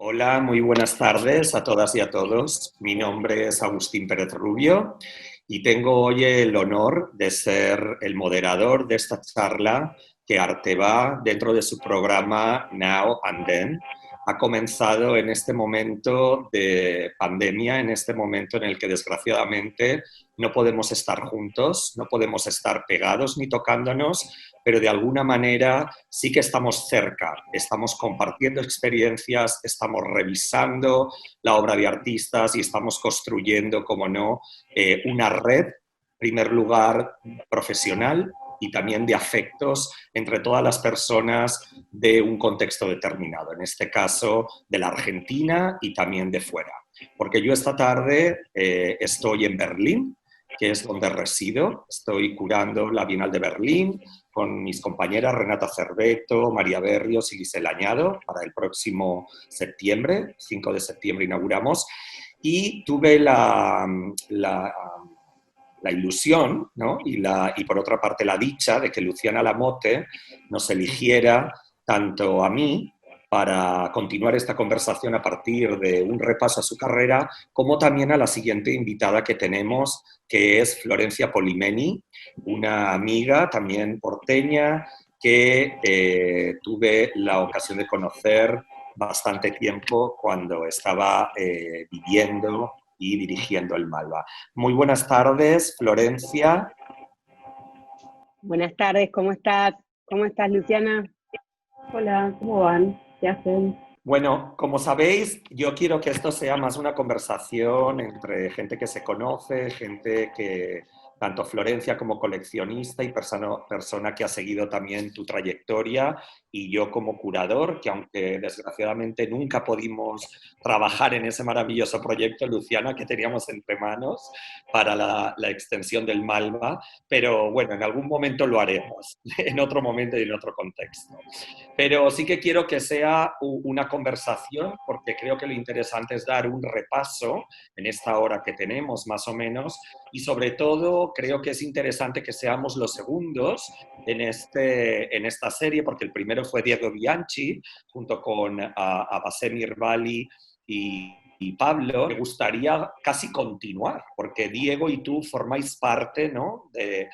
Hola, muy buenas tardes a todas y a todos. Mi nombre es Agustín Pérez Rubio y tengo hoy el honor de ser el moderador de esta charla que Arteba, dentro de su programa Now and Then, ha comenzado en este momento de pandemia, en este momento en el que desgraciadamente no podemos estar juntos, no podemos estar pegados ni tocándonos, pero de alguna manera sí que estamos cerca, estamos compartiendo experiencias, estamos revisando la obra de artistas y estamos construyendo, como no, una red, en primer lugar, profesional y también de afectos entre todas las personas de un contexto determinado, en este caso de la Argentina y también de fuera. Porque yo esta tarde estoy en Berlín, que es donde resido, estoy curando la Bienal de Berlín, con mis compañeras Renata Cerveto, María Berrios y Gisela Añado para el próximo septiembre, 5 de septiembre inauguramos, y tuve la ilusión, ¿no? Y por otra parte la dicha de que Luciana Lamote nos eligiera tanto a mí para continuar esta conversación a partir de un repaso a su carrera, como también a la siguiente invitada que tenemos, que es Florencia Polimeni, una amiga también porteña que tuve la ocasión de conocer bastante tiempo cuando estaba viviendo y dirigiendo el Malva. Muy buenas tardes, Florencia. Buenas tardes, ¿cómo estás? ¿Cómo estás, Luciana? Hola, ¿cómo van? ¿Qué hacen? Bueno, como sabéis, yo quiero que esto sea más una conversación entre gente que se conoce, gente que, tanto Florencia como coleccionista y persona que ha seguido también tu trayectoria, y yo como curador, que aunque desgraciadamente nunca pudimos trabajar en ese maravilloso proyecto, Luciana, que teníamos entre manos para la extensión del Malva, pero bueno, en algún momento lo haremos, en otro momento y en otro contexto. Pero sí que quiero que sea una conversación, porque creo que lo interesante es dar un repaso en esta hora que tenemos, más o menos, y sobre todo creo que es interesante que seamos los segundos en esta serie, porque el primero fue Diego Bianchi, junto con Abasem Irbali y Pablo. Me gustaría casi continuar, porque Diego y tú formáis parte, ¿no?, de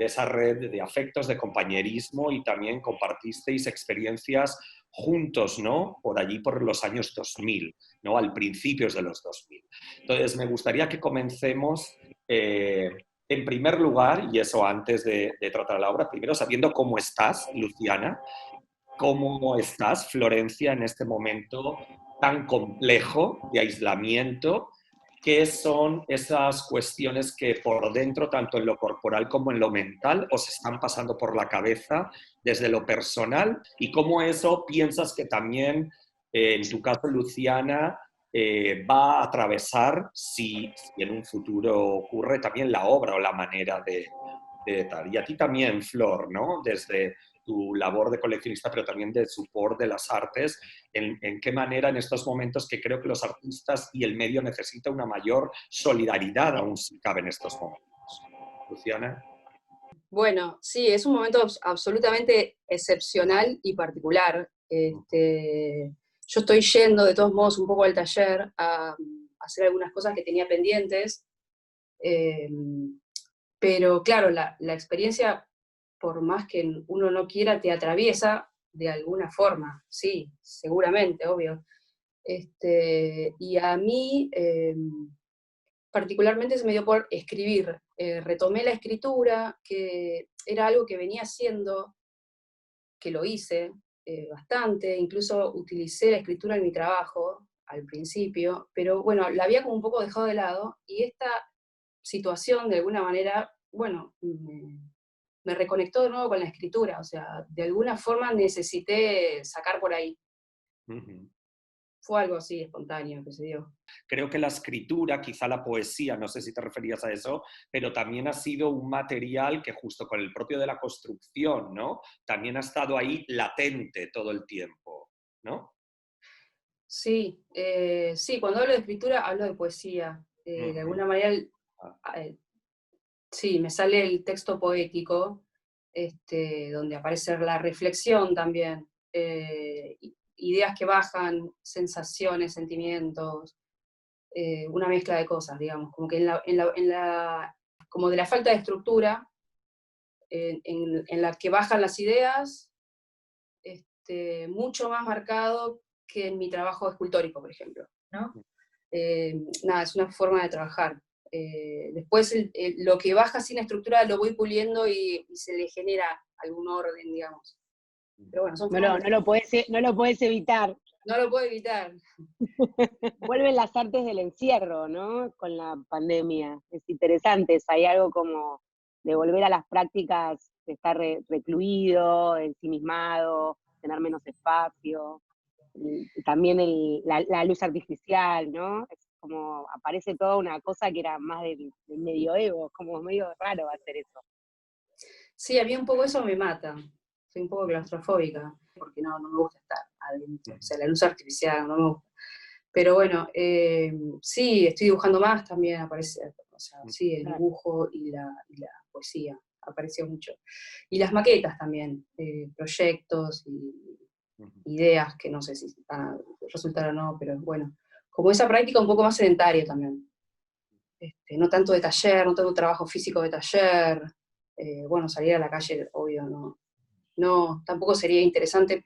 esa red de afectos, de compañerismo, y también compartisteis experiencias juntos, ¿no?, por allí por los años 2000, ¿no?, al principios de los 2000. Entonces, me gustaría que comencemos, en primer lugar, y eso antes de tratar la obra, primero sabiendo cómo estás, Luciana, cómo estás, Florencia, en este momento tan complejo de aislamiento. ¿Qué son esas cuestiones que por dentro, tanto en lo corporal como en lo mental, os están pasando por la cabeza desde lo personal? Y cómo eso piensas que también, en tu caso, Luciana, va a atravesar, si en un futuro ocurre, también la obra o la manera de tal. Y a ti también, Flor, ¿no? Desde tu labor de coleccionista, pero también de support de las artes, en qué manera en estos momentos que creo que los artistas y el medio necesitan una mayor solidaridad, aún si cabe en estos momentos. Luciana. Bueno, sí, es un momento absolutamente excepcional y particular. Yo estoy yendo de todos modos un poco al taller a hacer algunas cosas que tenía pendientes, eh, pero claro, la experiencia, por más que uno no quiera, te atraviesa de alguna forma, sí, seguramente, obvio. Y a mí particularmente se me dio por escribir. Retomé la escritura, que era algo que venía haciendo, que lo hice bastante, incluso utilicé la escritura en mi trabajo al principio, pero bueno, la había como un poco dejado de lado, y esta situación de alguna manera, bueno, me reconectó de nuevo con la escritura, o sea, de alguna forma necesité sacar por ahí. Uh-huh. Fue algo así espontáneo que se dio. Creo que la escritura, quizá la poesía, no sé si te referías a eso, pero también ha sido un material que justo con el propio de la construcción, ¿no?, también ha estado ahí latente todo el tiempo, ¿no? Sí, sí, cuando hablo de escritura hablo de poesía. De alguna manera, eh, sí, me sale el texto poético, donde aparece la reflexión también. ideas que bajan, sensaciones, sentimientos, una mezcla de cosas, digamos, como que como de la falta de estructura, en la que bajan las ideas, mucho más marcado que en mi trabajo escultórico, por ejemplo, ¿no? Nada, es una forma de trabajar. Después lo que baja sin estructura lo voy puliendo y se le genera algún orden, digamos. Pero bueno, son formas No lo podés evitar. no lo puedo evitar. Vuelven las artes del encierro, ¿no? Con la pandemia. Es interesante, hay algo como de volver a las prácticas de estar recluido, ensimismado, tener menos espacio. Y también la luz artificial, ¿no? Es como aparece toda una cosa que era más del medioevo, como medio raro hacer eso. Sí, a mí un poco eso me mata. Soy un poco claustrofóbica, porque no me gusta estar adentro. O sea, la luz artificial no me gusta. Pero bueno, sí, estoy dibujando más también, aparece, o sea, sí, el dibujo y la poesía apareció mucho. Y las maquetas también, proyectos y ideas que no sé si van a resultar o no, pero bueno, como esa práctica un poco más sedentaria también. No tanto de taller, no tanto trabajo físico de taller, bueno, salir a la calle, obvio, no, tampoco sería interesante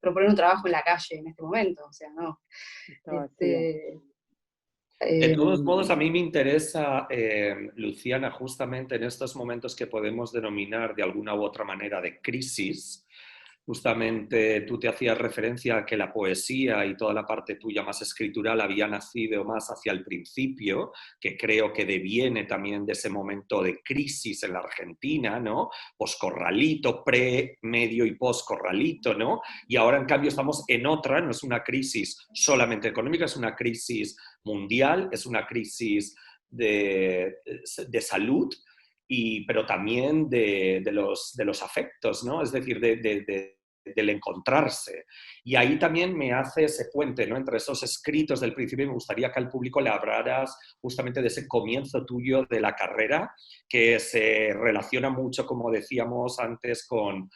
proponer un trabajo en la calle en este momento, o sea, no. De todos modos, a mí me interesa, Luciana, justamente en estos momentos que podemos denominar de alguna u otra manera de crisis. Justamente tú te hacías referencia a que la poesía y toda la parte tuya más escritural había nacido más hacia el principio, que creo que deviene también de ese momento de crisis en la Argentina, ¿no? Poscorralito, pre, medio y poscorralito, ¿no? Y ahora, en cambio, estamos en otra, no es una crisis solamente económica, es una crisis mundial, es una crisis de salud, pero también de los afectos, ¿no? Es decir, del encontrarse. Y ahí también me hace ese puente, ¿no? Entre esos escritos del principio, y me gustaría que al público le hablaras justamente de ese comienzo tuyo de la carrera, que se relaciona mucho, como decíamos antes, con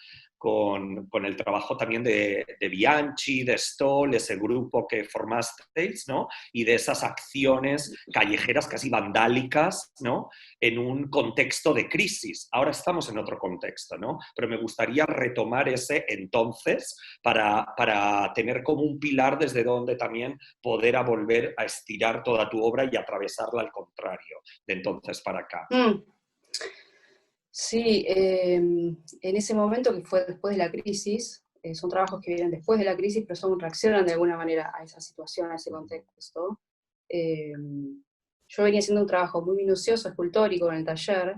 el trabajo también de Bianchi, de Stoll, ese grupo que formasteis, ¿no? Y de esas acciones callejeras casi vandálicas, ¿no? En un contexto de crisis. Ahora estamos en otro contexto, ¿no? Pero me gustaría retomar ese entonces para tener como un pilar desde donde también poder volver a estirar toda tu obra y atravesarla al contrario, de entonces para acá. Sí, en ese momento que fue después de la crisis, son trabajos que vienen después de la crisis, pero reaccionan de alguna manera a esa situación, a ese contexto. Yo venía haciendo un trabajo muy minucioso, escultórico en el taller,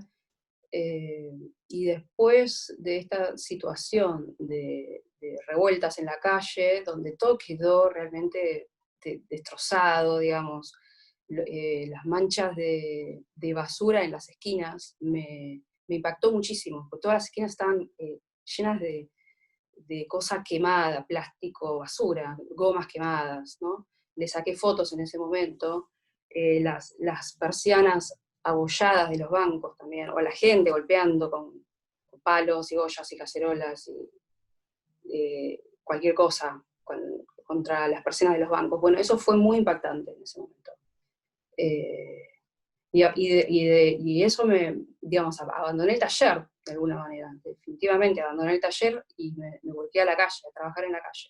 y después de esta situación de revueltas en la calle, donde todo quedó realmente destrozado, digamos, las manchas de basura en las esquinas me impactó muchísimo, porque todas las esquinas estaban llenas de cosa quemada, plástico, basura, gomas quemadas, ¿no? Le saqué fotos en ese momento, las persianas abolladas de los bancos también, o la gente golpeando con palos y ollas y cacerolas y cualquier cosa contra las persianas de los bancos. Bueno, eso fue muy impactante en ese momento. Y eso digamos, abandoné el taller de alguna manera, definitivamente abandoné el taller y me volqué a la calle, a trabajar en la calle.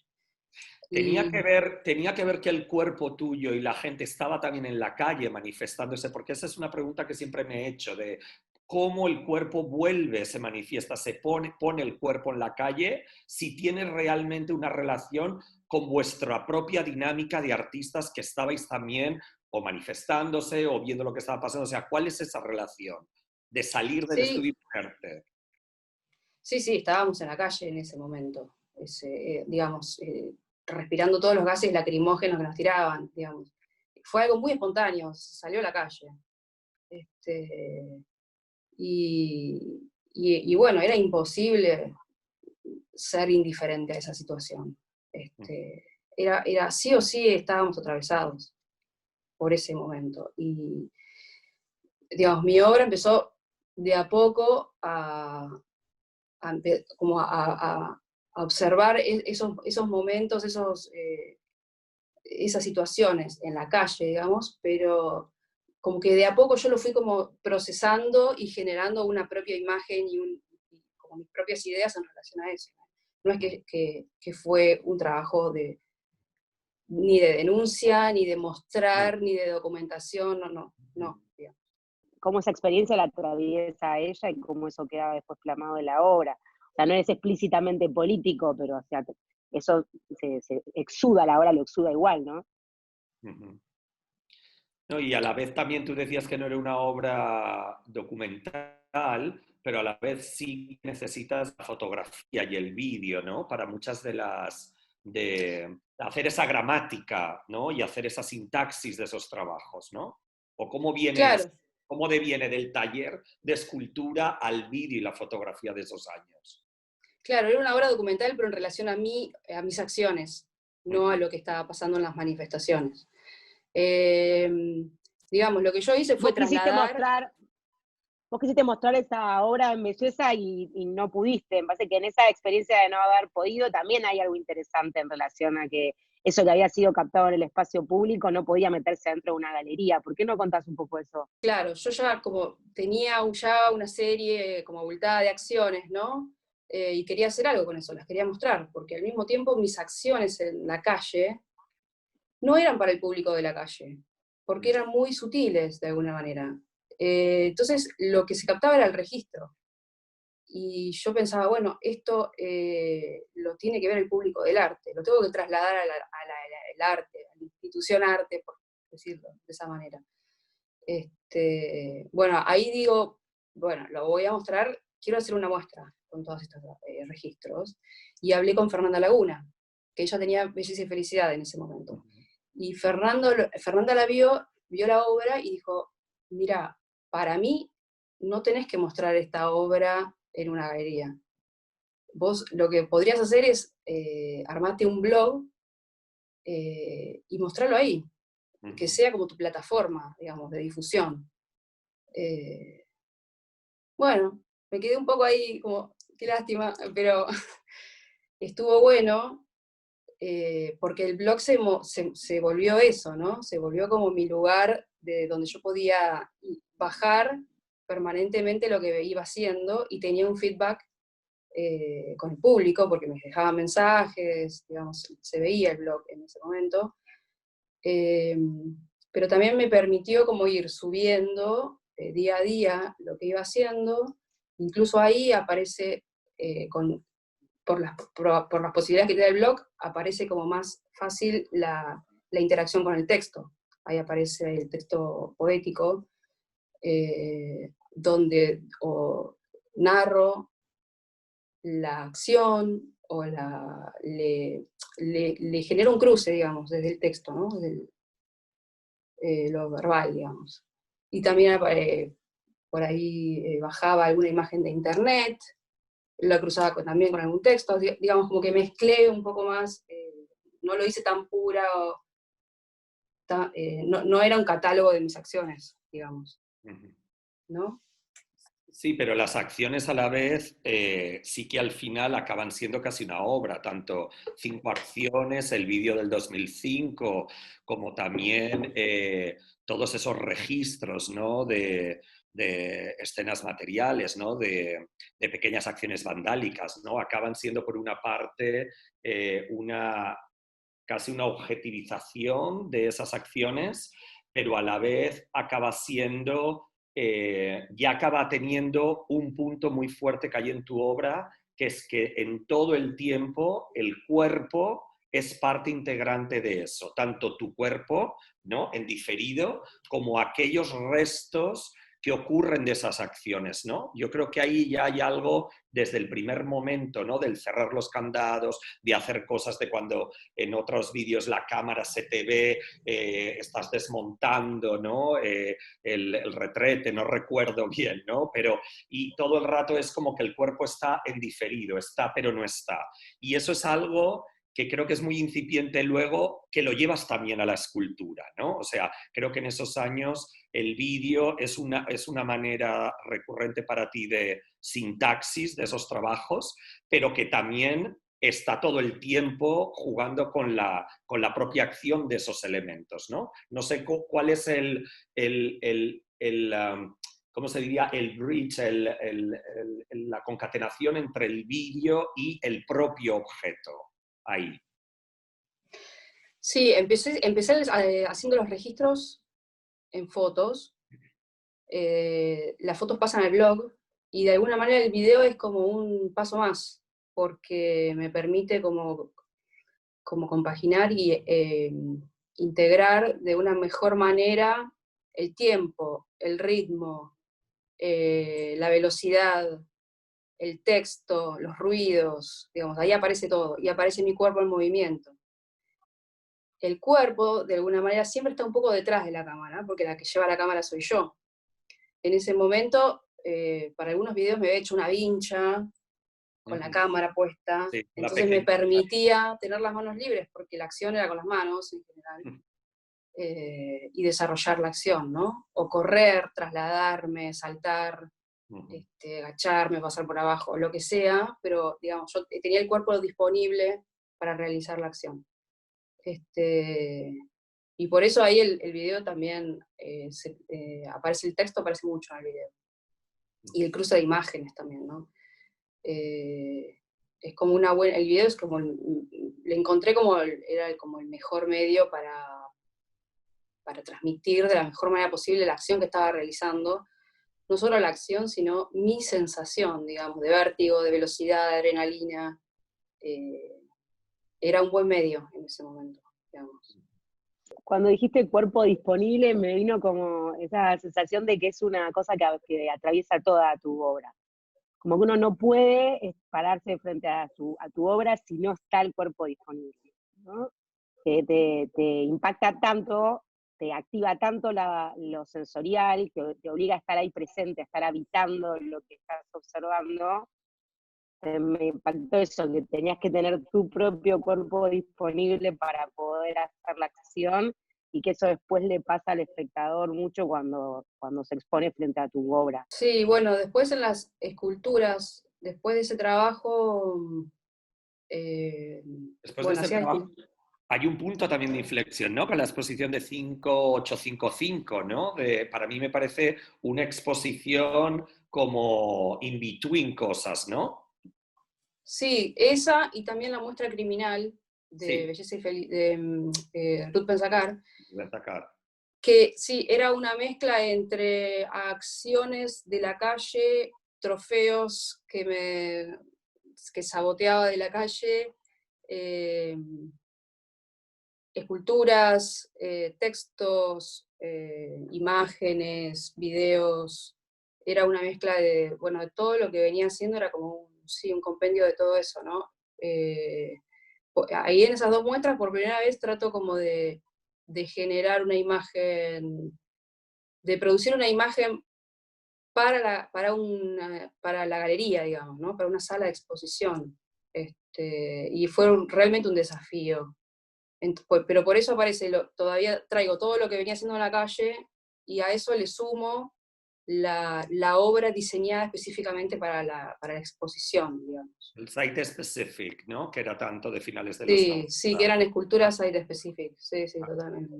Tenía que ver que el cuerpo tuyo y la gente estaba también en la calle manifestándose, porque esa es una pregunta que siempre me he hecho, de cómo el cuerpo vuelve, se manifiesta, se pone el cuerpo en la calle, si tiene realmente una relación con vuestra propia dinámica de artistas que estabais también o manifestándose o viendo lo que estaba pasando. O sea, ¿cuál es esa relación de salir del estudio y ponerte? Sí, estábamos en la calle en ese momento, digamos, respirando todos los gases lacrimógenos que nos tiraban, digamos. Fue algo muy espontáneo, salió a la calle. Y bueno, era imposible ser indiferente a esa situación. Era sí o sí estábamos atravesados por ese momento. Y, digamos, mi obra empezó de a poco a observar esos momentos, esas situaciones en la calle, digamos, pero como que de a poco yo lo fui como procesando y generando una propia imagen y como mis propias ideas en relación a eso. No es que fue un trabajo ni de denuncia, ni de mostrar, ni de documentación, no, digamos. Cómo esa experiencia la atraviesa a ella y cómo eso queda después plasmado en la obra. O sea, no es explícitamente político, pero o sea, eso se exuda, la obra lo exuda igual, ¿no? Ujú. No, y a la vez también tú decías que no era una obra documental, pero a la vez sí necesitas la fotografía y el vídeo, ¿no? Para muchas de hacer esa gramática, ¿no? Y hacer esa sintaxis de esos trabajos, ¿no? O Claro, cómo deviene del taller de escultura al vídeo y la fotografía de esos años. claro, era una obra documental, pero en relación a mí, a mis acciones, no a lo que estaba pasando en las manifestaciones. Eh, digamos, lo que yo hice fue Vos quisiste trasladar. mostrar, vos quisiste mostrar esa obra en belleza y no pudiste. Me parece que en esa experiencia de no haber podido también hay algo interesante en relación a que eso que había sido captado en el espacio público no podía meterse dentro de una galería. ¿Por qué no contás un poco eso? Claro, yo ya como tenía ya una serie como abultada de acciones, ¿no? Y quería hacer algo con eso, las quería mostrar, porque al mismo tiempo mis acciones en la calle no eran para el público de la calle, porque eran muy sutiles de alguna manera. Entonces lo que se captaba era el registro. Y yo pensaba, bueno, esto lo tiene que ver el público del arte, lo tengo que trasladar al arte, a la institución arte, por decirlo de esa manera. Bueno, ahí digo, bueno, lo voy a mostrar, quiero hacer una muestra con todos estos registros, y hablé con Fernanda Laguna, que ella tenía Belleza y Felicidad en ese momento. Y Fernanda la vio la obra y dijo, mira, para mí no tenés que mostrar esta obra en una galería. Vos lo que podrías hacer es armarte un blog y mostrarlo ahí, que sea como tu plataforma, digamos, de difusión. Bueno, me quedé un poco ahí como, qué lástima, pero estuvo bueno, porque el blog se volvió eso, ¿no? Se volvió como mi lugar de donde yo podía bajar permanentemente lo que iba haciendo y tenía un feedback con el público, porque me dejaban mensajes, digamos, se veía el blog en ese momento. Pero también me permitió como ir subiendo día a día lo que iba haciendo, incluso ahí aparece, por las posibilidades que te da el blog, aparece como más fácil la interacción con el texto. Ahí aparece el texto poético, donde narro la acción o le genero un cruce, digamos, desde el texto, ¿no? Desde lo verbal, digamos. Y también por ahí bajaba alguna imagen de internet, la cruzaba también con algún texto, digamos, como que mezclé un poco más, no lo hice tan pura, no era un catálogo de mis acciones, digamos, ¿no? Sí, pero las acciones a la vez sí que al final acaban siendo casi una obra, tanto 5 acciones, el vídeo del 2005, como también todos esos registros, ¿no? de escenas materiales, ¿no? de pequeñas acciones vandálicas, ¿no? Acaban siendo por una parte casi una objetivización de esas acciones, pero a la vez acaba siendo ya acaba teniendo un punto muy fuerte que hay en tu obra, que es que en todo el tiempo el cuerpo es parte integrante de eso, tanto tu cuerpo, ¿no? En diferido, como aquellos restos que ocurren de esas acciones, ¿no? Yo creo que ahí ya hay algo desde el primer momento, ¿no? Del cerrar los candados, de hacer cosas de cuando en otros vídeos la cámara se te ve, estás desmontando, ¿no? El retrete, no recuerdo bien, ¿no? Pero, y todo el rato es como que el cuerpo está en diferido, está pero no está. Y eso es algo que creo que es muy incipiente luego, que lo llevas también a la escultura, ¿no? O sea, creo que en esos años el vídeo es una manera recurrente para ti de sintaxis de esos trabajos, pero que también está todo el tiempo jugando con la propia acción de esos elementos, ¿no? No sé cuál es ¿cómo se diría? El bridge, la concatenación entre el vídeo y el propio objeto ahí. Sí, empecé haciendo los registros en fotos. Las fotos pasan al blog y de alguna manera el video es como un paso más, porque me permite como compaginar y integrar de una mejor manera el tiempo, el ritmo, la velocidad, el texto, los ruidos, digamos, ahí aparece todo, y aparece mi cuerpo en movimiento. El cuerpo, de alguna manera, siempre está un poco detrás de la cámara, porque la que lleva la cámara soy yo. En ese momento, para algunos videos me había hecho una vincha, con la cámara puesta, sí, entonces me permitía tener las manos libres, porque la acción era con las manos en general, y desarrollar la acción, ¿no? O correr, trasladarme, saltar, agacharme, pasar por abajo, lo que sea, pero digamos, yo tenía el cuerpo disponible para realizar la acción. Y por eso ahí el video también, aparece el texto, aparece mucho en el video. Y el cruce de imágenes también, ¿no? Es como una buena, el video es como, le encontré era como el mejor medio para transmitir de la mejor manera posible la acción que estaba realizando, no solo la acción, sino mi sensación, digamos, de vértigo, de velocidad, de adrenalina. Era un buen medio en ese momento, digamos. Cuando dijiste cuerpo disponible, me vino como esa sensación de que es una cosa que atraviesa toda tu obra. Como que uno no puede pararse frente a tu obra si no está el cuerpo disponible, ¿no? Te impacta tanto, te activa tanto lo sensorial, te obliga a estar ahí presente, a estar habitando lo que estás observando. Me impactó eso, que tenías que tener tu propio cuerpo disponible para poder hacer la acción, y que eso después le pasa al espectador mucho cuando se expone frente a tu obra. Sí, bueno, después en las esculturas, después de ese trabajo... Después de ese trabajo, hay un punto también de inflexión, ¿no? Con la exposición de 5855, ¿no? Para mí me parece una exposición como in between cosas, ¿no? Sí, esa y también la muestra criminal de Belleza y de Ruth Ben-Zakar, que sí, era una mezcla entre acciones de la calle, trofeos que saboteaba de la calle, esculturas, textos, imágenes, videos. Era una mezcla de todo lo que venía haciendo, era como un compendio de todo eso, ¿no? Ahí en esas dos muestras, por primera vez, trato como de generar una imagen, de producir una imagen para la galería, digamos, ¿no? Para una sala de exposición. Y fue realmente un desafío. Pero por eso aparece, todavía traigo todo lo que venía haciendo en la calle, y a eso le sumo la obra diseñada específicamente para la exposición, digamos. El site specific, ¿no? Que era tanto de finales de los 90. Sí, que eran esculturas site specific, sí, totalmente.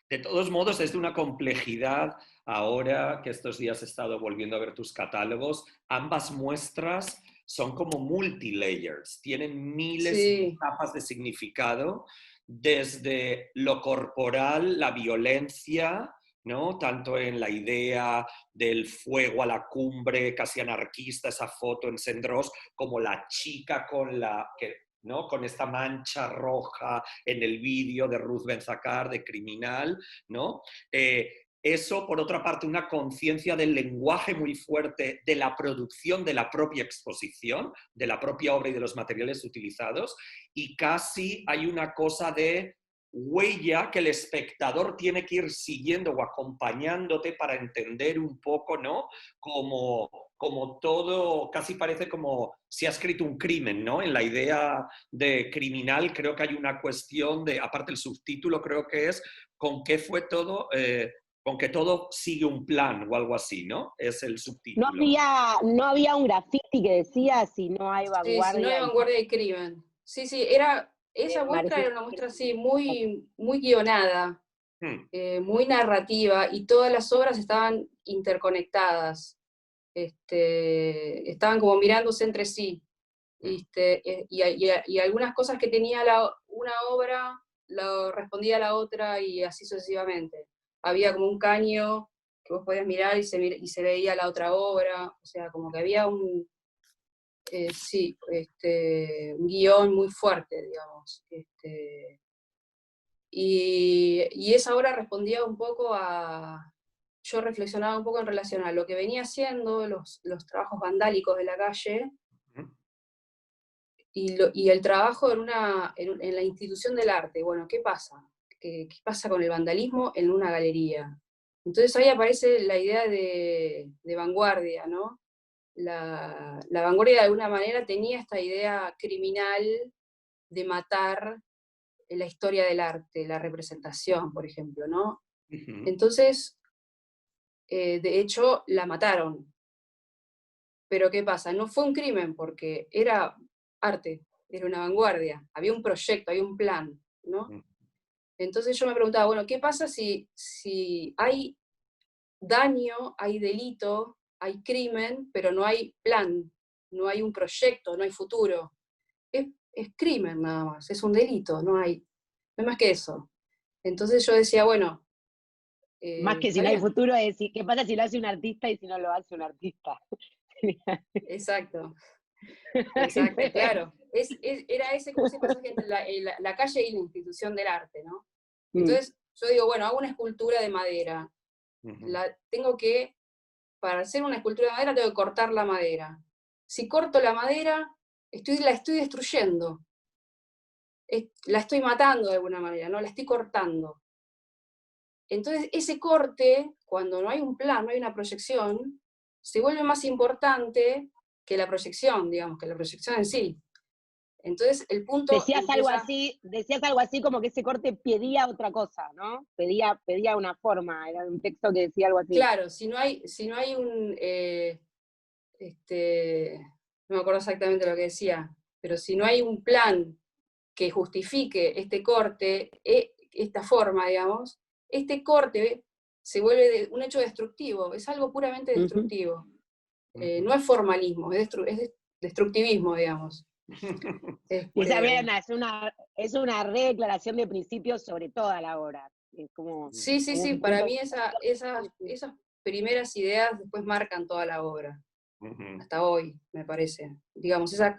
De todos modos, es de una complejidad, ahora que estos días he estado volviendo a ver tus catálogos, ambas muestras son como multi-layers, tienen miles de capas de significado, desde lo corporal, la violencia, ¿no? Tanto en la idea del fuego a la cumbre, casi anarquista, esa foto en Sendros, como la chica ¿no? Con esta mancha roja en el vídeo de Ruth Ben-Zakar, de Criminal, ¿no? Eso, por otra parte, una conciencia del lenguaje muy fuerte, de la producción de la propia exposición, de la propia obra y de los materiales utilizados, y casi hay una cosa de huella que el espectador tiene que ir siguiendo o acompañándote para entender un poco, ¿no? Como todo, casi parece como si ha escrito un crimen, ¿no? En la idea de Criminal creo que hay una cuestión de, aparte el subtítulo creo que es, ¿con qué fue todo? Con que todo sigue un plan o algo así, ¿no? Es el subtítulo. No había un graffiti que decía si no hay vanguardia. Sí, si no hay vanguardia hay crimen. Sí, esa muestra era una muestra así, muy, muy guionada, muy narrativa, y todas las obras estaban interconectadas, estaban como mirándose entre sí. Y algunas cosas que tenía una obra, lo respondía a la otra, y así sucesivamente. Había como un caño que vos podías mirar y se veía la otra obra, o sea, como que había un guión muy fuerte, digamos. Y esa obra respondía un poco yo reflexionaba un poco en relación a lo que venía haciendo, los trabajos vandálicos de la calle, y el trabajo en la institución del arte. Bueno, ¿qué pasa? ¿Qué pasa con el vandalismo en una galería? Entonces ahí aparece la idea de vanguardia, ¿no? La vanguardia de alguna manera tenía esta idea criminal de matar la historia del arte, la representación, por ejemplo, ¿no? Entonces, de hecho, la mataron. Pero ¿qué pasa? No fue un crimen porque era arte, era una vanguardia, había un proyecto, había un plan, ¿no? Entonces yo me preguntaba, bueno, ¿qué pasa si hay daño, hay delito, hay crimen, pero no hay plan, no hay un proyecto, no hay futuro? Es crimen nada más, es un delito, no hay más que eso. Entonces yo decía, bueno, Más que si está no hay bien. futuro, es decir, ¿qué pasa si lo hace un artista y si no lo hace un artista? Exacto, exacto, claro. Era ese como ese pasaje entre la calle y la institución del arte, ¿no? Entonces yo digo, bueno, hago una escultura de madera. Para hacer una escultura de madera tengo que cortar la madera. Si corto la madera, la estoy destruyendo. La estoy matando de alguna manera, ¿no? La estoy cortando. Entonces, ese corte, cuando no hay un plan, no hay una proyección, se vuelve más importante que la proyección, digamos, que la proyección en sí. Entonces, el punto empieza... Decías algo así como que ese corte pedía otra cosa, ¿no? Pedía una forma, era un texto que decía algo así. Claro, si no hay un... no me acuerdo exactamente lo que decía, pero si no hay un plan que justifique este corte, esta forma, digamos, este corte se vuelve un hecho destructivo, es algo puramente destructivo. No es formalismo, es destructivismo, digamos. Y esa es una redeclaración de principios sobre toda la obra. Es como Sí, un para punto. mí esas primeras ideas después marcan toda la obra, hasta hoy, me parece. Digamos, esa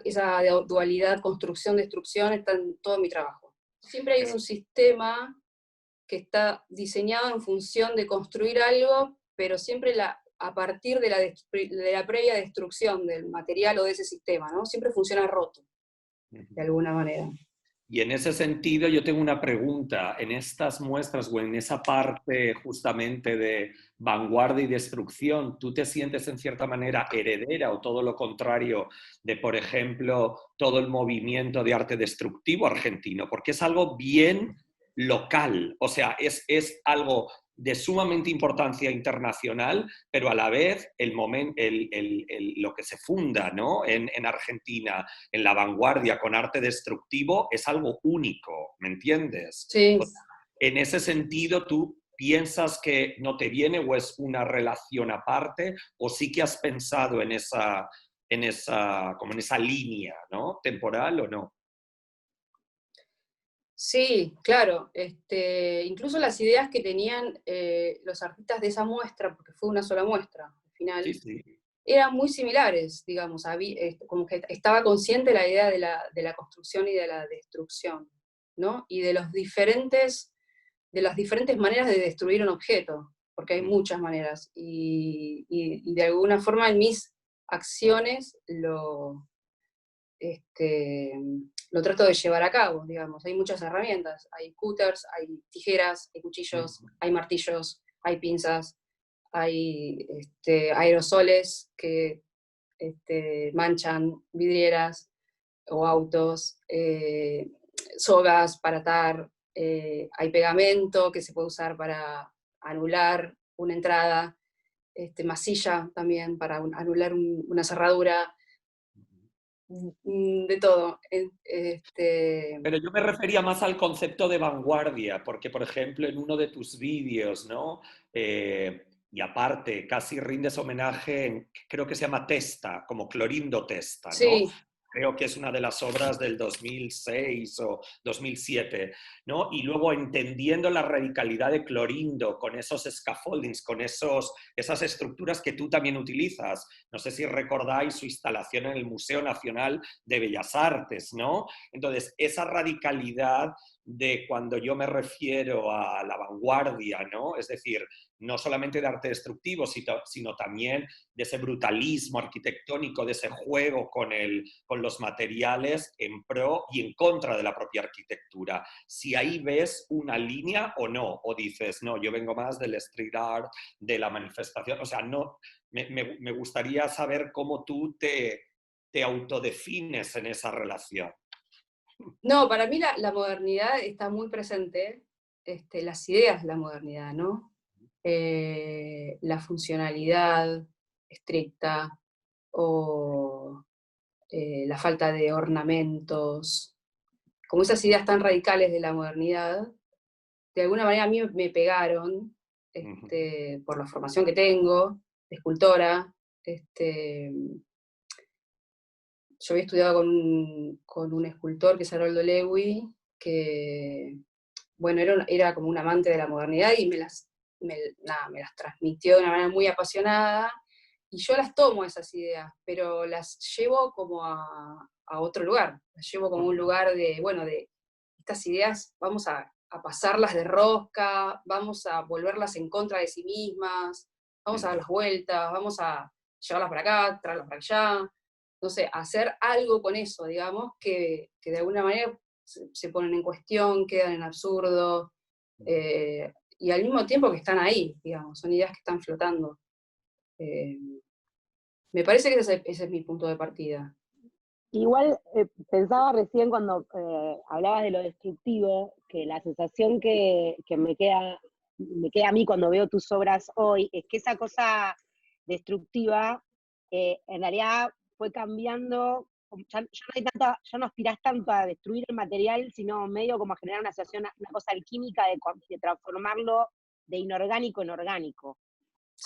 dualidad, construcción, destrucción, está en todo mi trabajo. Siempre hay un sistema que está diseñado en función de construir algo, pero siempre a partir de la previa destrucción del material o de ese sistema, ¿no? Siempre funciona roto, de alguna manera. Y en ese sentido yo tengo una pregunta. En estas muestras o en esa parte justamente de vanguardia y destrucción, ¿tú te sientes en cierta manera heredera o todo lo contrario de, por ejemplo, todo el movimiento de arte destructivo argentino? Porque es algo bien local, o sea, es algo de sumamente importancia internacional, pero a la vez lo que se funda, ¿no? en Argentina, en la vanguardia con arte destructivo, es algo único, ¿me entiendes? Sí. O sea, en ese sentido, ¿tú piensas que no te viene o es una relación aparte, o sí que has pensado como en esa línea, ¿no? Temporal o no? Sí, claro. Incluso las ideas que tenían los artistas de esa muestra, porque fue una sola muestra al final, Sí, sí. eran muy similares, digamos. Como que estaba consciente la idea de la construcción y de la destrucción, ¿no? Y de las diferentes maneras de destruir un objeto, porque hay muchas maneras. Y de alguna forma en mis acciones lo trato de llevar a cabo, digamos. Hay muchas herramientas, hay cúters, hay tijeras, hay cuchillos, hay martillos, hay pinzas, hay aerosoles que manchan vidrieras o autos, sogas para atar, hay pegamento que se puede usar para anular una entrada, masilla también para anular una cerradura. de todo. Pero yo me refería más al concepto de vanguardia, porque, por ejemplo, en uno de tus vídeos, ¿no? Y aparte, casi rindes homenaje, creo que se llama Testa, como Clorindo Testa, ¿no? Sí, Creo que es una de las obras del 2006 o 2007, ¿no? Y luego entendiendo la radicalidad de Clorindo con esos scaffoldings, con esas estructuras que tú también utilizas. No sé si recordáis su instalación en el Museo Nacional de Bellas Artes, ¿no? Entonces, esa radicalidad de cuando yo me refiero a la vanguardia, ¿no? Es decir, no solamente de arte destructivo, sino también de ese brutalismo arquitectónico, de ese juego con los materiales en pro y en contra de la propia arquitectura. Si ahí ves una línea o no, o dices, no, yo vengo más del street art, de la manifestación, o sea, no, me gustaría saber cómo tú te autodefines en esa relación. no, para mí la modernidad está muy presente, las ideas de la modernidad, ¿no? La funcionalidad estricta o la falta de ornamentos, como esas ideas tan radicales de la modernidad, de alguna manera a mí me pegaron, por la formación que tengo, de escultora. Yo había estudiado con un escultor que es Haroldo Lewy, que, bueno, era como un amante de la modernidad y nada, me las transmitió de una manera muy apasionada, y yo las tomo esas ideas, pero las llevo como a otro lugar, las llevo como un lugar de, bueno, de estas ideas, vamos a pasarlas de rosca, vamos a volverlas en contra de sí mismas, vamos a dar las vueltas, vamos a llevarlas para acá, traerlas para allá, no sé, hacer algo con eso, digamos, que de alguna manera se ponen en cuestión, quedan en absurdo, y al mismo tiempo que están ahí, digamos, son ideas que están flotando. Eh, Me parece que ese es mi punto de partida. Igual pensaba recién cuando hablabas de lo destructivo, que la sensación que me queda a mí cuando veo tus obras hoy, es que esa cosa destructiva en realidad fue cambiando, ya no aspirás tanto a destruir el material, sino medio como a generar una sensación, una cosa alquímica de transformarlo de inorgánico en orgánico.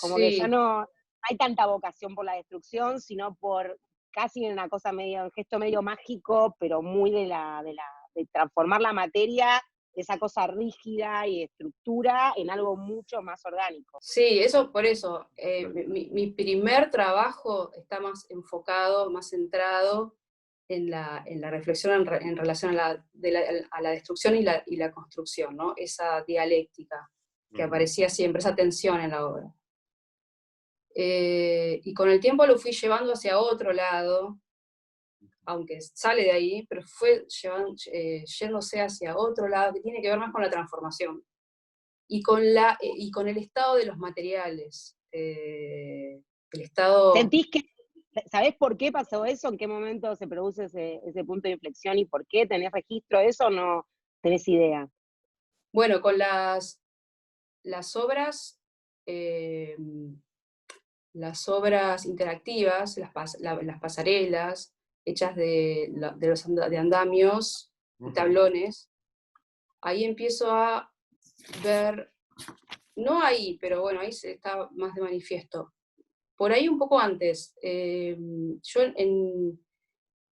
Como que ya Sí, no hay tanta vocación por la destrucción, sino por casi una cosa medio, un gesto medio mágico, pero muy de transformar la materia, esa cosa rígida y de estructura, en algo mucho más orgánico. sí, eso por eso. Mi primer trabajo está más enfocado, más centrado en la reflexión en relación a la destrucción y la construcción, ¿no? Esa dialéctica que aparecía siempre, esa tensión en la obra. Y con el tiempo lo fui llevando hacia otro lado, aunque sale de ahí, pero fue yéndose hacia otro lado que tiene que ver más con la transformación y con el estado de los materiales. El estado. ¿Sentís que, sabés por qué pasó eso? ¿En qué momento se produce ese punto de inflexión y por qué? ¿Tenés registro de eso o no tenés idea? Bueno, con las obras, eh, las obras interactivas, las pasarelas, hechas de andamios y tablones, ahí empiezo a ver, no ahí, pero bueno, ahí se está más de manifiesto. Por ahí un poco antes, yo en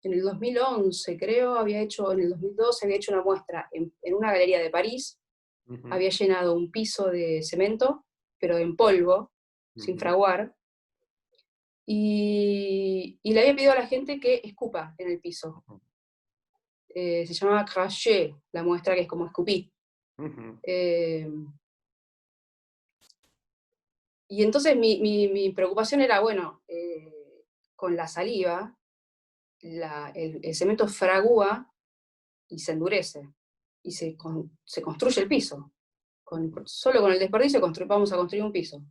el 2011, creo, en el 2012 había hecho una muestra en una galería de París, había llenado un piso de cemento, pero en polvo, sin fraguar, y le había pedido a la gente que escupa en el piso. Se llamaba Craché, la muestra, que es como escupí. Eh, y entonces mi preocupación era, bueno, con la saliva, el cemento fragúa y se endurece, y se construye el piso. Solo con el desperdicio vamos a construir un piso.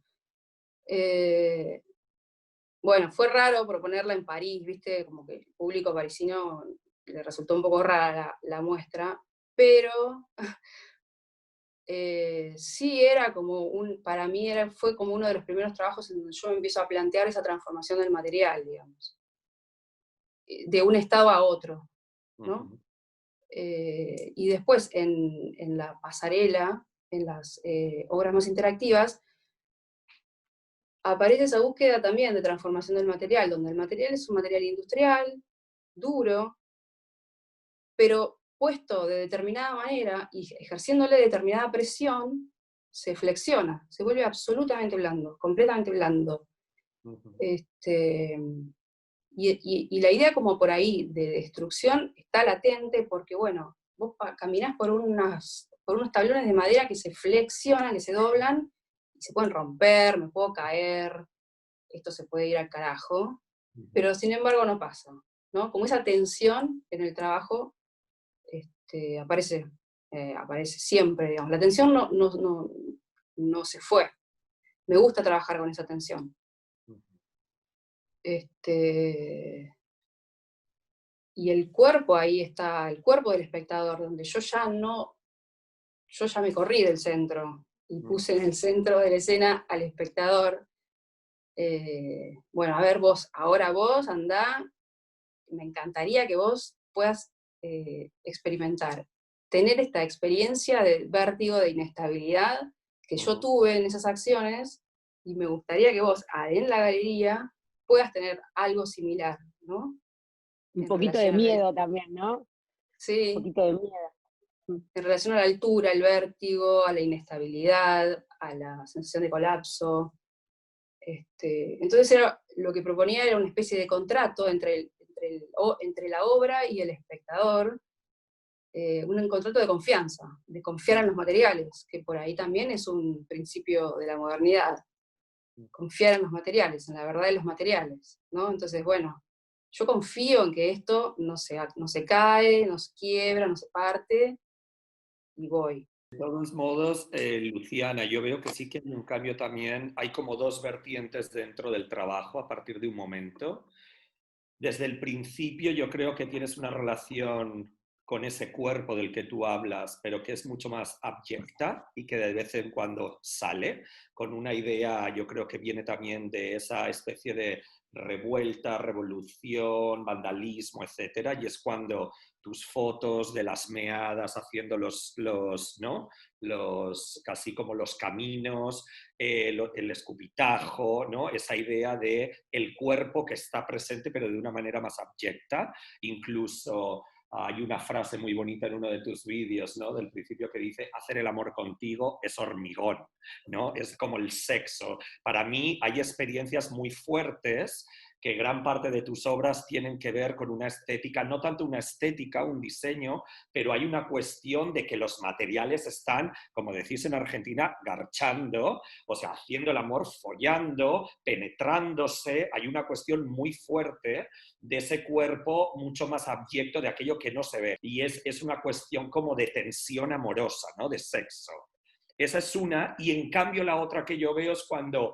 Bueno, fue raro proponerla en París, ¿viste? Como que el público parisino le resultó un poco rara la muestra, pero sí era como para mí fue como uno de los primeros trabajos en donde yo me empiezo a plantear esa transformación del material, digamos. de un estado a otro, ¿no? Ujú. Y después en la pasarela, en las obras más interactivas, aparece esa búsqueda también de transformación del material, donde el material es un material industrial, duro, pero puesto de determinada manera y ejerciéndole determinada presión, se flexiona, se vuelve absolutamente blando, completamente blando. Ujú. Este, y la idea como por ahí de destrucción está latente porque, bueno, vos caminás por unos tablones de madera que se flexionan, que se doblan, y se pueden romper, me puedo caer, esto se puede ir al carajo, pero sin embargo no pasa, ¿no? Como esa tensión en el trabajo aparece, aparece siempre, digamos. La tensión no se fue. Me gusta trabajar con esa tensión. Este, y el cuerpo, ahí está, el cuerpo del espectador, donde yo ya me corrí del centro y puse en el centro de la escena al espectador. Bueno, a ver vos, ahora vos andá, me encantaría que vos puedas experimentar, tener esta experiencia de vértigo, de inestabilidad que yo tuve en esas acciones, y me gustaría que vos, en la galería, puedas tener algo similar, ¿no? Un En poquito de relación a miedo también, ¿no? Un sí, poquito de miedo. en relación a la altura, al vértigo, a la inestabilidad, a la sensación de colapso. Entonces lo que proponía era una especie de contrato entre la obra y el espectador, un contrato de confianza, de confiar en los materiales, que por ahí también es un principio de la modernidad, confiar en los materiales, en la verdad de los materiales, ¿no? Entonces, bueno, yo confío en que esto no se cae, no se quiebra, no se parte, y voy. De todos modos, Luciana, yo veo que sí que hay un cambio también, hay como dos vertientes dentro del trabajo a partir de un momento. Desde el principio yo creo que tienes una relación con ese cuerpo del que tú hablas, pero que es mucho más abyecta y que de vez en cuando sale, con una idea, yo creo que viene también de esa especie de revuelta, revolución, vandalismo, etcétera, y es cuando tus fotos de las meadas haciendo ¿no? Casi como los caminos, el escupitajo, ¿no? Esa idea de el cuerpo que está presente pero de una manera más abyecta. Incluso hay una frase muy bonita en uno de tus vídeos, ¿no? Del principio que dice, hacer el amor contigo es hormigón, ¿no? Es como el sexo. Para mí hay experiencias muy fuertes que gran parte de tus obras tienen que ver con una estética, no tanto una estética, un diseño, pero hay una cuestión de que los materiales están, como decís en Argentina, garchando, o sea, haciendo el amor, follando, penetrándose. Hay una cuestión muy fuerte de ese cuerpo mucho más abyecto de aquello que no se ve. Y es una cuestión como de tensión amorosa, ¿no? De sexo. Esa es una, y en cambio la otra que yo veo es cuando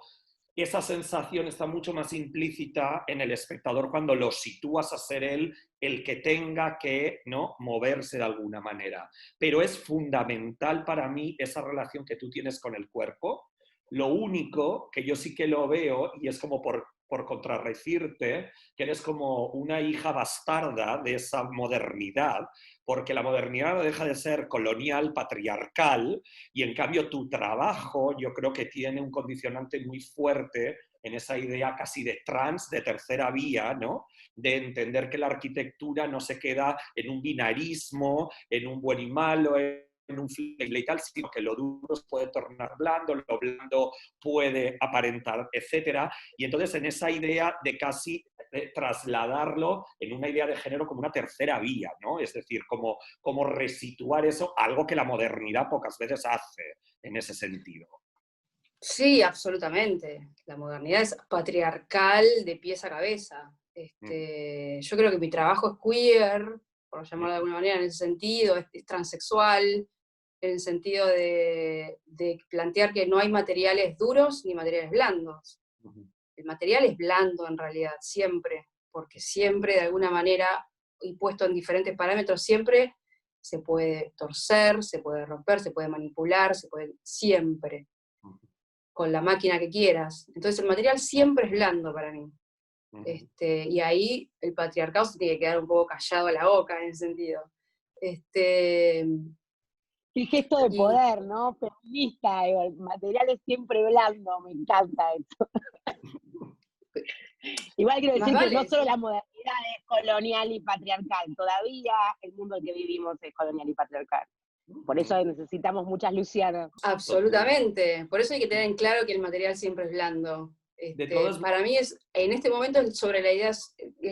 esa sensación está mucho más implícita en el espectador cuando lo sitúas a ser él el que tenga que, ¿no?, moverse de alguna manera. Pero es fundamental para mí esa relación que tú tienes con el cuerpo. Lo único que yo sí que lo veo, y es como por contrarrecirte, que eres como una hija bastarda de esa modernidad, porque la modernidad no deja de ser colonial, patriarcal, y en cambio tu trabajo yo creo que tiene un condicionante muy fuerte en esa idea casi de trans, de tercera vía, ¿no? De entender que la arquitectura no se queda en un binarismo, en un buen y malo, en un flexible y tal, sino que lo duro se puede tornar blando, lo blando puede aparentar, etcétera. Y entonces en esa idea de casi trasladarlo en una idea de género como una tercera vía, ¿no? Es decir, como resituar eso, algo que la modernidad pocas veces hace en ese sentido. Sí, absolutamente. La modernidad es patriarcal de pies a cabeza. Yo creo que mi trabajo es queer, por llamarlo de alguna manera, en ese sentido, es transexual, en el sentido de plantear que no hay materiales duros ni materiales blandos. El material es blando en realidad, siempre, porque siempre de alguna manera, y puesto en diferentes parámetros, siempre se puede torcer, se puede romper, se puede manipular, siempre, con la máquina que quieras. Entonces el material siempre es blando para mí. Y ahí el patriarcado se tiene que quedar un poco callado a la boca en ese sentido. El gesto de Y- poder, ¿no? Feminista, digo, el material es siempre blando, me encanta eso. Igual quiero Más decir que no vale, solo sí. la modernidad es colonial y patriarcal, todavía el mundo en que vivimos es colonial y patriarcal. Por eso necesitamos muchas Lucianas. Absolutamente. Por eso hay que tener en claro que el material siempre es blando. De todos Para mí en este momento es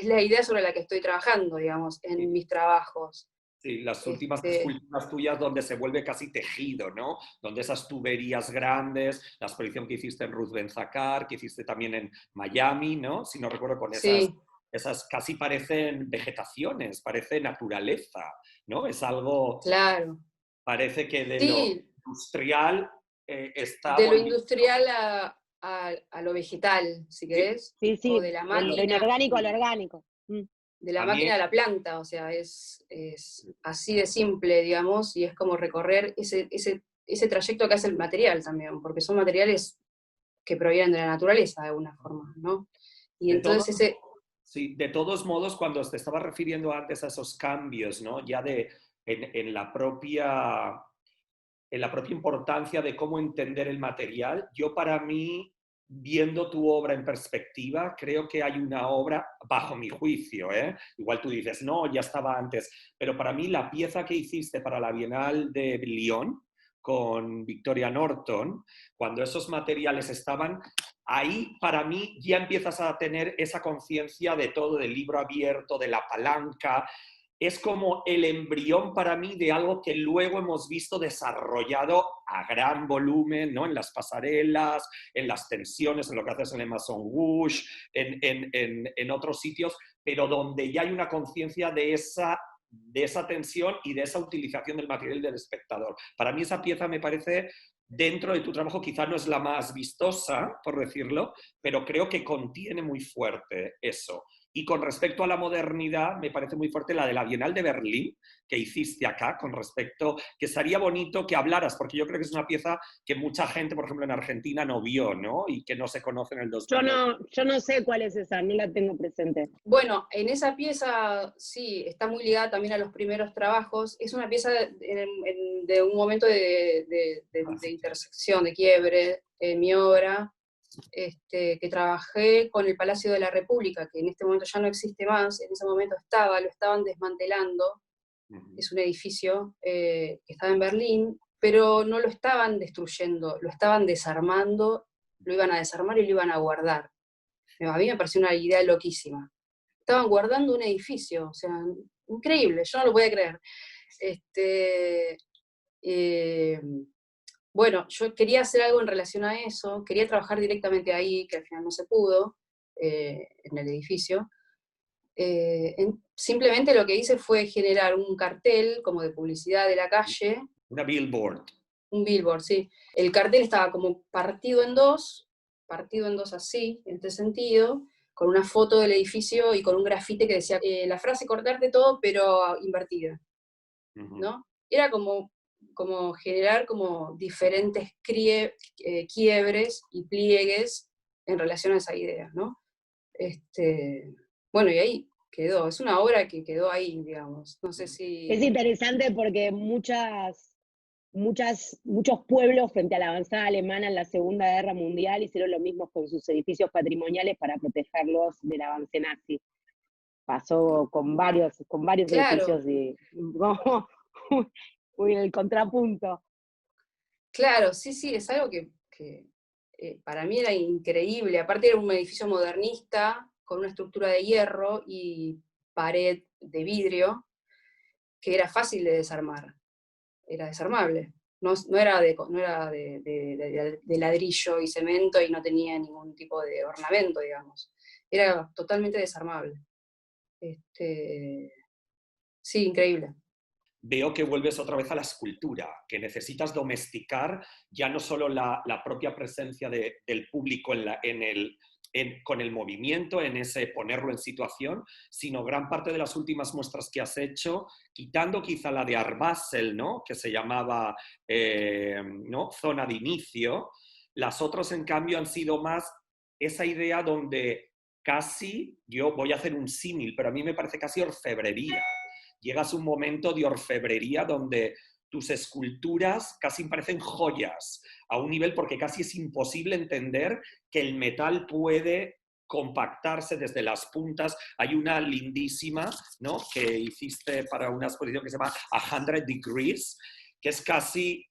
la idea sobre la que estoy trabajando, digamos, en mis trabajos. sí, las últimas Este, esculturas tuyas donde se vuelve casi tejido, ¿no? Donde esas tuberías grandes, la exposición que hiciste en Ruth Ben-Zakar, que hiciste también en Miami, ¿no? Si no recuerdo, con sí, esas casi parecen vegetaciones, parece naturaleza, ¿no? Es algo, claro. parece que de lo Sí, industrial está de lo volviendo. industrial a lo vegetal, si Sí, querés, Sí, o sí, de lo inorgánico a lo orgánico. de la a mí, máquina a la planta, o sea, es así de simple, digamos, y es como recorrer ese trayecto que hace el material también, porque son materiales que provienen de la naturaleza de alguna forma, ¿no? Y de todo, entonces ese, sí, de todos modos, cuando te estaba refiriendo antes a esos cambios, ¿no? Ya en la propia importancia de cómo entender el material, yo para mí, viendo tu obra en perspectiva, creo que hay una obra, bajo mi juicio, ¿eh? Igual tú dices, no, ya estaba antes, pero para mí la pieza que hiciste para la Bienal de Lyon con Victoria Norton, cuando esos materiales estaban ahí, para mí ya empiezas a tener esa conciencia de todo, del libro abierto, de la palanca. Es como el embrión para mí de algo que luego hemos visto desarrollado a gran volumen, ¿no? En las pasarelas, en las tensiones, en lo que haces en el Maison Rouge, en otros sitios, pero donde ya hay una conciencia de esa tensión y de esa utilización del material del espectador. Para mí esa pieza me parece, dentro de tu trabajo, quizá no es la más vistosa, por decirlo, pero creo que contiene muy fuerte eso. Y con respecto a la modernidad, me parece muy fuerte la de la Bienal de Berlín, que hiciste acá, con respecto, que sería bonito que hablaras, porque yo creo que es una pieza que mucha gente, por ejemplo, en Argentina no vio, ¿no? Y que no se conoce en el Yo 2008. no sé cuál es esa, no la tengo presente. bueno, en esa pieza sí, está muy ligada también a los primeros trabajos, es una pieza de un momento de intersección, de quiebre en mi obra, que trabajé con el Palacio de la República, que en este momento ya no existe más, en ese momento lo estaban desmantelando, es un edificio que estaba en Berlín, pero no lo estaban destruyendo, lo estaban desarmando, lo iban a desarmar y lo iban a guardar. A mí me pareció una idea loquísima. Estaban guardando un edificio, o sea, increíble, yo no lo podía creer. Este, eh, bueno, yo quería hacer algo en relación a eso, quería trabajar directamente ahí, que al final no se pudo, en el edificio. Simplemente lo que hice fue generar un cartel como de publicidad de la calle, Una billboard. un billboard, sí. El cartel estaba como partido en dos así, en este sentido, con una foto del edificio y con un grafite que decía la frase cortarte todo, pero invertida, ¿no? Era como generar como diferentes quiebres y pliegues en relación a esa idea, ¿no? Bueno, y ahí quedó, es una obra que quedó ahí, digamos. No sé Es si... interesante porque muchos pueblos frente a la avanzada alemana en la Segunda Guerra Mundial hicieron lo mismo con sus edificios patrimoniales para protegerlos del avance nazi. Pasó con varios Claro, edificios y muy en el contrapunto. claro, sí, sí, es algo para mí era increíble. Aparte era un edificio modernista, con una estructura de hierro y pared de vidrio, que era fácil de desarmar, era desarmable. No era, de ladrillo y cemento y no tenía ningún tipo de ornamento, digamos. Era totalmente desarmable. Sí, increíble. Veo que vuelves otra vez a la escultura, que necesitas domesticar ya no solo la propia presencia del público con el movimiento, en ese ponerlo en situación, sino gran parte de las últimas muestras que has hecho, quitando quizá la de Art Basel, ¿no? Que se llamaba ¿no? Zona de inicio, las otras en cambio han sido más esa idea donde casi, yo voy a hacer un símil, pero a mí me parece casi orfebrería. Llegas a un momento de orfebrería donde tus esculturas casi parecen joyas, a un nivel porque casi es imposible entender que el metal puede compactarse desde las puntas. Hay una lindísima, ¿no?, que hiciste para una exposición que se llama 100 Degrees, que es casi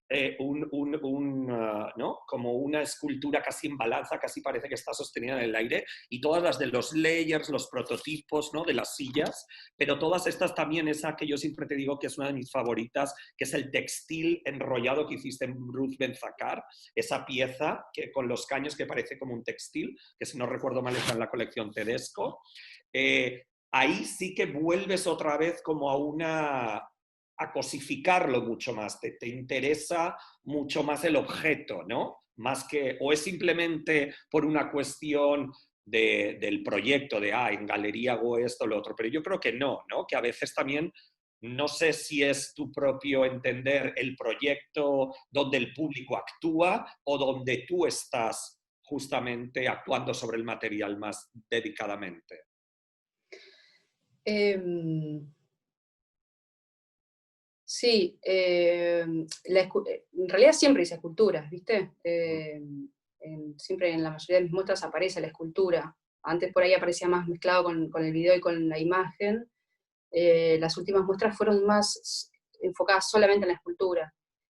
¿no?, como una escultura casi en balanza, casi parece que está sostenida en el aire, y todas las de los layers, los prototipos, ¿no?, de las sillas, pero todas estas también, esa que yo siempre te digo que es una de mis favoritas, que es el textil enrollado que hiciste en Ruth Ben-Zacar, esa pieza que, con los caños, que parece como un textil, que si no recuerdo mal está en la colección Tedesco. Ahí sí que vuelves otra vez como a cosificarlo mucho más, te interesa mucho más el objeto, ¿no? Más que, o es simplemente por una cuestión del proyecto, en galería hago esto o lo otro, pero yo creo que no, que a veces también, no sé si es tu propio entender el proyecto donde el público actúa o donde tú estás justamente actuando sobre el material más dedicadamente. Sí, en realidad siempre hice esculturas, ¿viste? Siempre en la mayoría de mis muestras aparece la escultura. Antes por ahí aparecía más mezclado con el video y con la imagen. Las últimas muestras fueron más enfocadas solamente en la escultura.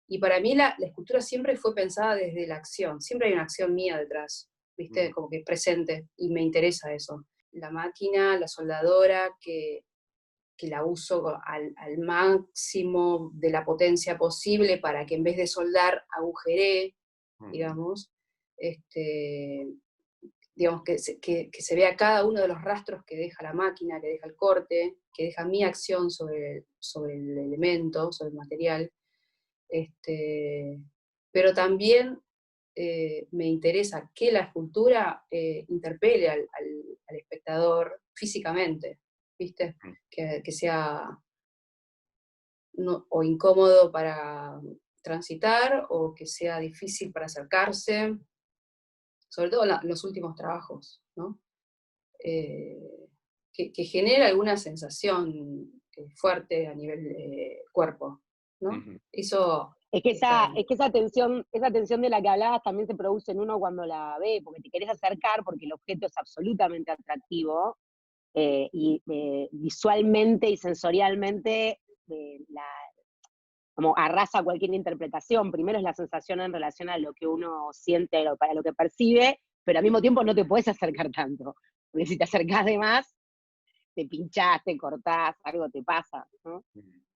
Y para mí la escultura siempre fue pensada desde la acción. Siempre hay una acción mía detrás, ¿viste? Como que es presente, y me interesa eso. La máquina, la soldadora, que la uso al máximo de la potencia posible para que en vez de soldar agujeree, digamos, digamos que se vea cada uno de los rastros que deja la máquina, que deja el corte, que deja mi acción sobre el elemento, sobre el material. Pero también me interesa que la escultura interpele al espectador físicamente, ¿viste? Que sea o incómodo para transitar, o que sea difícil para acercarse, sobre todo los últimos trabajos, ¿no? Que genera alguna sensación fuerte a nivel cuerpo, ¿no? Eso... Es que esa tensión de la que hablabas también se produce en uno cuando la ve, porque te querés acercar, porque el objeto es absolutamente atractivo, y visualmente y sensorialmente como arrasa cualquier interpretación. Primero es la sensación en relación a lo que uno siente, para lo que percibe, pero al mismo tiempo no te puedes acercar tanto, porque si te acercás de más, te pinchás, te cortás, algo te pasa, ¿no?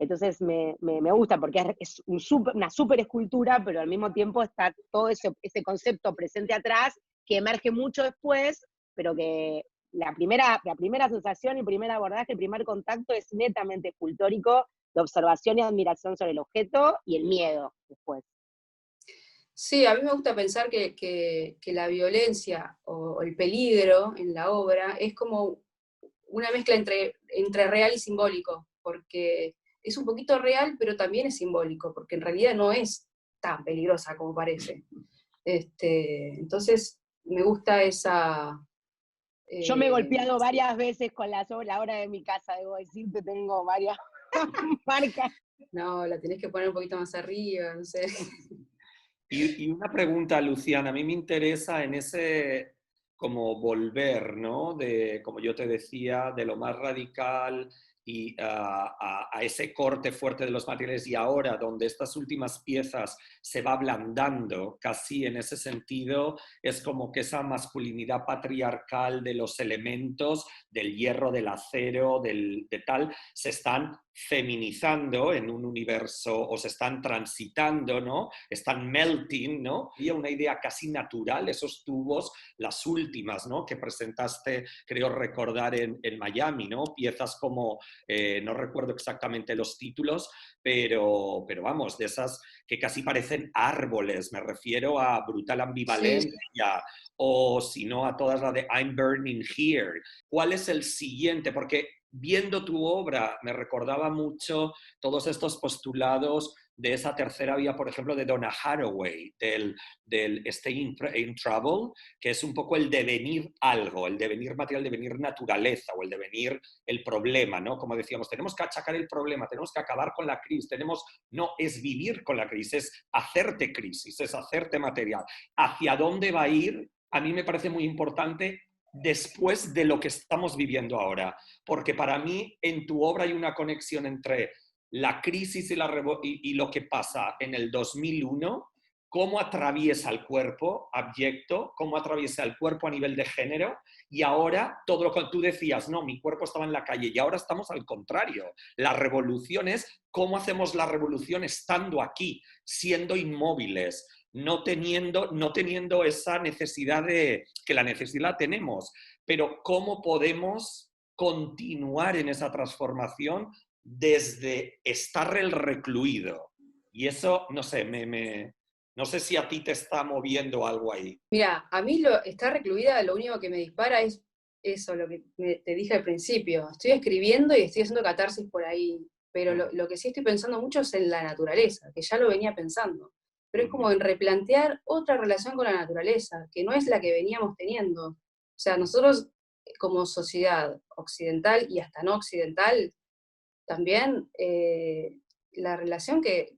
Entonces me gusta porque es una super escultura, pero al mismo tiempo está todo ese concepto presente atrás, que emerge mucho después, pero que la primera sensación, el primer abordaje, el primer contacto es netamente escultórico, de observación y admiración sobre el objeto, y el miedo después. Sí, a mí me gusta pensar que la violencia o el peligro en la obra es como una mezcla entre real y simbólico, porque es un poquito real, pero también es simbólico, porque en realidad no es tan peligrosa como parece. Entonces, me gusta esa... Yo me he golpeado varias veces con la obra de mi casa, debo decirte, tengo varias marcas. No, la tenés que poner un poquito más arriba, no sé. Y una pregunta, Luciana, a mí me interesa en ese como volver, ¿no? De, como yo te decía, de lo más radical y a ese corte fuerte de los materiales, y ahora donde estas últimas piezas se va ablandando, casi en ese sentido, es como que esa masculinidad patriarcal de los elementos, del hierro, del acero, de tal, se están feminizando en un universo, o se están transitando, ¿no? Están melting, ¿no? Había una idea casi natural, esos tubos, las últimas, ¿no?, que presentaste, creo recordar, en Miami, ¿no? Piezas como, no recuerdo exactamente los títulos, pero vamos, de esas que casi parecen árboles, me refiero a Brutal Ambivalencia, sí, o si no a todas las de I'm Burning Here. ¿Cuál es el siguiente? Porque viendo tu obra me recordaba mucho todos estos postulados de esa tercera vía, por ejemplo, de Donna Haraway, del Stay in Trouble, que es un poco el devenir algo, el devenir material, el devenir naturaleza o el devenir el problema, ¿no? Como decíamos, tenemos que achacar el problema, tenemos que acabar con la crisis, no, es vivir con la crisis, es hacerte crisis, es hacerte material. ¿Hacia dónde va a ir? A mí me parece muy importante después de lo que estamos viviendo ahora, porque para mí en tu obra hay una conexión entre la crisis y lo que pasa en el 2001, cómo atraviesa el cuerpo abyecto, cómo atraviesa el cuerpo a nivel de género, y ahora todo lo que tú decías, no, mi cuerpo estaba en la calle, y ahora estamos al contrario. La revolución es cómo hacemos la revolución estando aquí, siendo inmóviles, no teniendo esa necesidad que la necesidad tenemos, pero cómo podemos continuar en esa transformación desde estar el recluido. Y eso, no sé, no sé si a ti te está moviendo algo ahí. Mira, a mí estar recluida lo único que me dispara es eso, lo que te dije al principio. Estoy escribiendo y estoy haciendo catarsis por ahí, pero lo que sí estoy pensando mucho es en la naturaleza, que ya lo venía pensando. Pero es como en replantear otra relación con la naturaleza, que no es la que veníamos teniendo. O sea, nosotros como sociedad occidental y hasta no occidental, también la relación que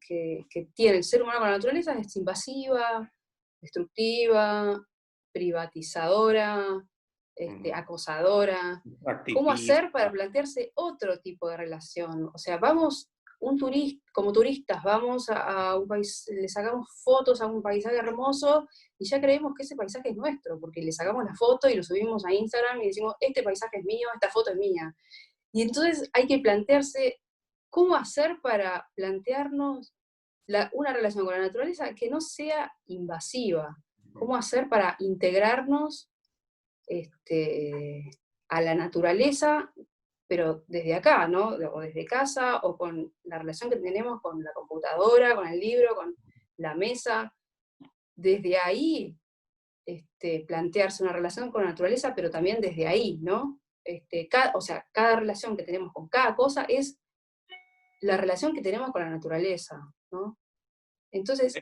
tiene el ser humano con la naturaleza es invasiva, destructiva, privatizadora, acosadora. ¿Cómo hacer para plantearse otro tipo de relación? O sea, vamos, como turistas, vamos a un país, le sacamos fotos a un paisaje hermoso y ya creemos que ese paisaje es nuestro, porque le sacamos la foto y lo subimos a Instagram y decimos, este paisaje es mío, esta foto es mía. Y entonces hay que plantearse cómo hacer para plantearnos una relación con la naturaleza que no sea invasiva. Cómo hacer para integrarnos a la naturaleza, pero desde acá, ¿no? O desde casa, o con la relación que tenemos con la computadora, con el libro, con la mesa. Desde ahí plantearse una relación con la naturaleza, pero también desde ahí, ¿no? O sea, cada relación que tenemos con cada cosa es la relación que tenemos con la naturaleza, ¿no? Entonces,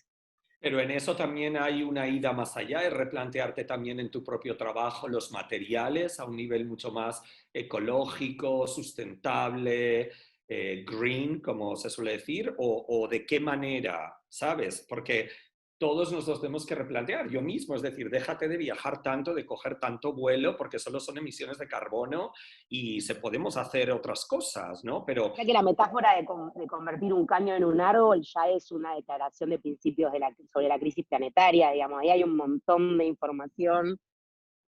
Pero en eso también hay una ida más allá, es replantearte también en tu propio trabajo los materiales a un nivel mucho más ecológico, sustentable, green, como se suele decir, o de qué manera, ¿sabes? Porque todos nosotros tenemos que replantear, yo mismo, es decir, déjate de viajar tanto, de coger tanto vuelo, porque solo son emisiones de carbono y se podemos hacer otras cosas, ¿no? Pero O sea que la metáfora de convertir un caño en un árbol ya es una declaración de principios sobre la crisis planetaria, digamos. Ahí hay un montón de información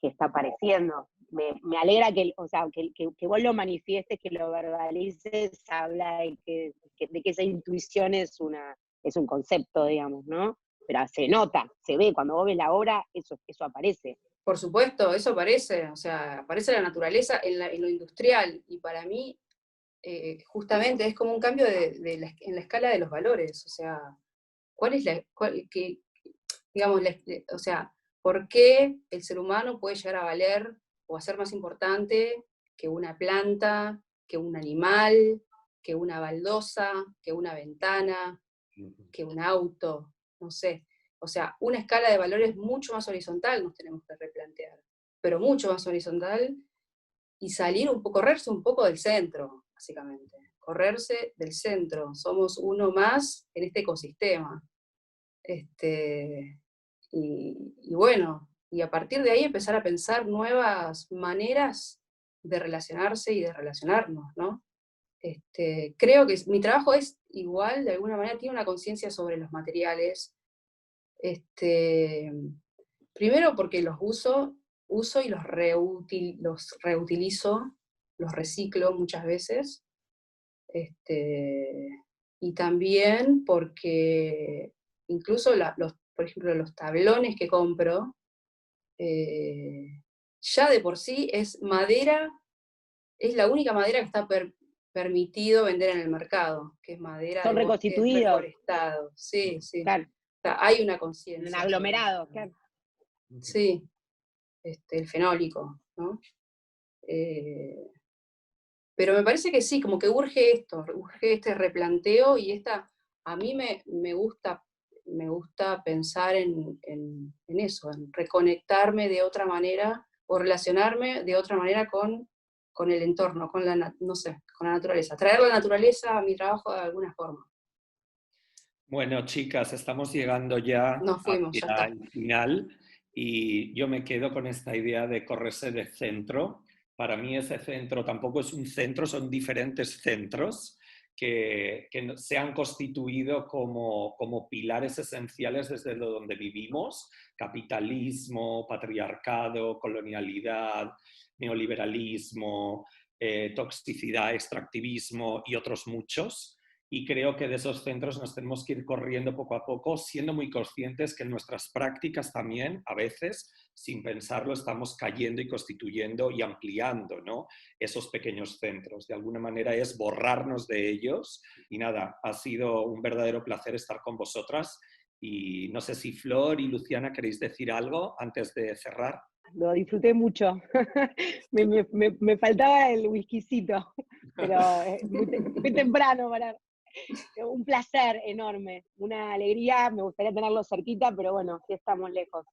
que está apareciendo. Me alegra o sea, que vos lo manifiestes, que lo verbalices, habla de que esa intuición es un concepto, digamos, ¿no? Pero se nota, se ve, cuando vos ves la obra, eso aparece. por supuesto, eso aparece, o sea, aparece la naturaleza en lo industrial, y para mí, justamente, es como un cambio en la escala de los valores, o sea, ¿cuál es digamos, o sea, por qué el ser humano puede llegar a valer o a ser más importante que una planta, que un animal, que una baldosa, que una ventana, que un auto, no sé. O sea, una escala de valores mucho más horizontal nos tenemos que replantear, pero mucho más horizontal, y correrse un poco del centro, básicamente. Correrse del centro. Somos uno más en este ecosistema. Y bueno, y a partir de ahí empezar a pensar nuevas maneras de relacionarse y de relacionarnos, ¿no? Creo que mi trabajo es igual, de alguna manera, tiene una conciencia sobre los materiales. Primero porque los uso y los reutilizo, los reciclo muchas veces. Y también porque incluso por ejemplo, los tablones que compro, ya de por sí es madera, es la única madera que está permitido vender en el mercado, que es madera Son de bosque reconstituidos. reforestado. Sí, sí. Claro. O sea, hay una En conciencia. aglomerados, claro. Sí, el fenólico, ¿no? Pero me parece que sí, como que urge esto, urge este replanteo y esta a mí me gusta pensar en eso, en reconectarme de otra manera o relacionarme de otra manera con el entorno, no sé, con la naturaleza. Traer la naturaleza a mi trabajo de alguna forma. Bueno, chicas, estamos llegando ya Nos fuimos, ya hacia está. el final y yo me quedo con esta idea de correrse de centro. Para mí ese centro tampoco es un centro, son diferentes centros que se han constituido como pilares esenciales desde donde vivimos: capitalismo, patriarcado, colonialidad, neoliberalismo, toxicidad, extractivismo y otros muchos. Y creo que de esos centros nos tenemos que ir corriendo poco a poco, siendo muy conscientes que en nuestras prácticas también, a veces, sin pensarlo, estamos cayendo y constituyendo y ampliando, ¿no?, esos pequeños centros. De alguna manera es borrarnos de ellos. Y nada, ha sido un verdadero placer estar con vosotras. Y no sé si Flor y Luciana queréis decir algo antes de cerrar. Lo disfruté mucho. Me faltaba el whiskycito, pero es muy temprano para... Un placer enorme, una alegría, me gustaría tenerlo cerquita, pero bueno, sí estamos lejos.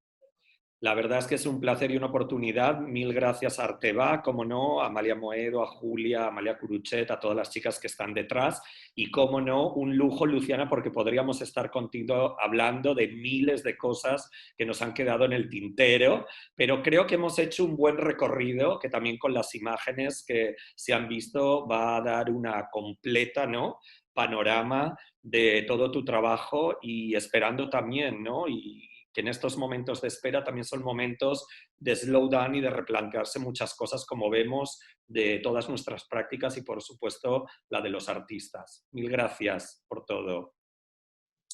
La verdad es que es un placer y una oportunidad. Mil gracias a Arteba, como no, a Amalia Moedo, a Julia, a Amalia Curuchet, a todas las chicas que están detrás. Y como no, un lujo, Luciana, porque podríamos estar contigo hablando de miles de cosas que nos han quedado en el tintero, pero creo que hemos hecho un buen recorrido, que también con las imágenes que se han visto va a dar una completa, ¿no?, panorama de todo tu trabajo, y esperando también, ¿no?, y que en estos momentos de espera también son momentos de slow down y de replantearse muchas cosas, como vemos, de todas nuestras prácticas y, por supuesto, la de los artistas. Mil gracias por todo.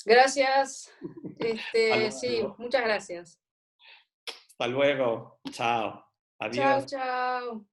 Gracias. Hasta Sí, luego. muchas gracias. Hasta luego. Chao. Chao, Adiós. chao.